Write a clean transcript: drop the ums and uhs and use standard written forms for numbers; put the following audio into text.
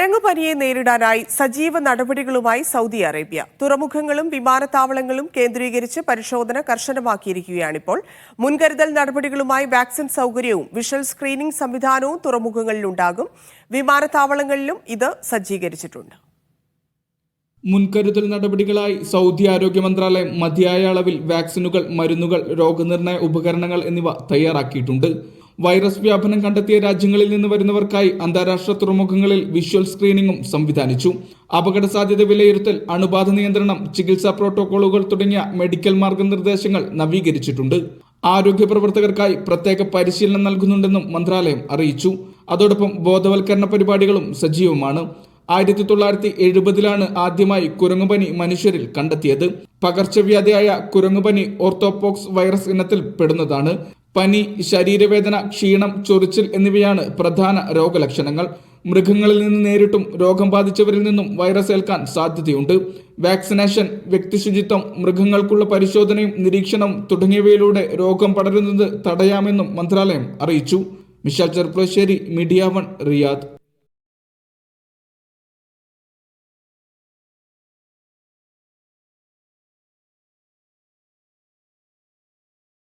കുരങ്ങുപനിയെ നേരിടാനായി സജീവ നടപടികളുമായി Saudi Arabia. തുറമുഖങ്ങളും വിമാനത്താവളങ്ങളും കേന്ദ്രീകരിച്ച് പരിശോധന കർശനമാക്കിയിരിക്കുകയാണിപ്പോൾ. മുൻകരുതൽ നടപടികളുമായി വാക്സിൻ സൗകര്യവും വിഷ്വൽ സ്ക്രീനിംഗ് സംവിധാനവും തുറമുഖങ്ങളിലുണ്ടാകും. വിമാനത്താവളങ്ങളിലും ഇത് സജ്ജീകരിച്ചിട്ടുണ്ട്. മുൻകരുതൽ നടപടികളായി സൗദി ആരോഗ്യ മന്ത്രാലയം മതിയായ അളവിൽ വാക്സിനുകൾ, മരുന്നുകൾ, രോഗനിർണയ ഉപകരണങ്ങൾ എന്നിവ തയ്യാറാക്കിയിട്ടുണ്ട്. വൈറസ് വ്യാപനം കണ്ടെത്തിയ രാജ്യങ്ങളിൽ നിന്ന് വരുന്നവർക്കായി അന്താരാഷ്ട്ര തുറമുഖങ്ങളിൽ വിഷ്വൽ സ്ക്രീനിംഗും സംവിധാനിച്ചു. അപകട സാധ്യത വിലയിരുത്തൽ, അണുബാധ നിയന്ത്രണം, ചികിത്സാ പ്രോട്ടോകോളുകൾ തുടങ്ങിയ മെഡിക്കൽ മാർഗനിർദ്ദേശങ്ങൾ നവീകരിച്ചിട്ടുണ്ട്. ആരോഗ്യ പ്രവർത്തകർക്കായി പ്രത്യേക പരിശീലനം നൽകുന്നുണ്ടെന്നും മന്ത്രാലയം അറിയിച്ചു. അതോടൊപ്പം ബോധവൽക്കരണ പരിപാടികളും സജീവമാണ്. 1970-ലാണ് ആദ്യമായി കുരങ്ങുപനി മനുഷ്യരിൽ കണ്ടെത്തിയത്. പകർച്ചവ്യാധിയായ കുരങ്ങുപനി ഓർത്തോപോക്സ് വൈറസ് ഇനത്തിൽ പെടുന്നതാണ്. പനി, ശരീരവേദന, ക്ഷീണം, ചൊറിച്ചിൽ എന്നിവയാണ് പ്രധാന രോഗലക്ഷണങ്ങൾ. മൃഗങ്ങളിൽ നിന്ന് നേരിട്ടും രോഗം ബാധിച്ചവരിൽ നിന്നും വൈറസ് ഏൽക്കാൻ സാധ്യതയുണ്ട്. വാക്സിനേഷൻ, വ്യക്തിശുചിത്വം, മൃഗങ്ങൾക്കുള്ള പരിശോധനയും നിരീക്ഷണവും തുടങ്ങിയവയിലൂടെ രോഗം പടരുന്നത് തടയാമെന്നും മന്ത്രാലയം അറിയിച്ചു. Mishal Cherpulassery, media 1, Riyadh.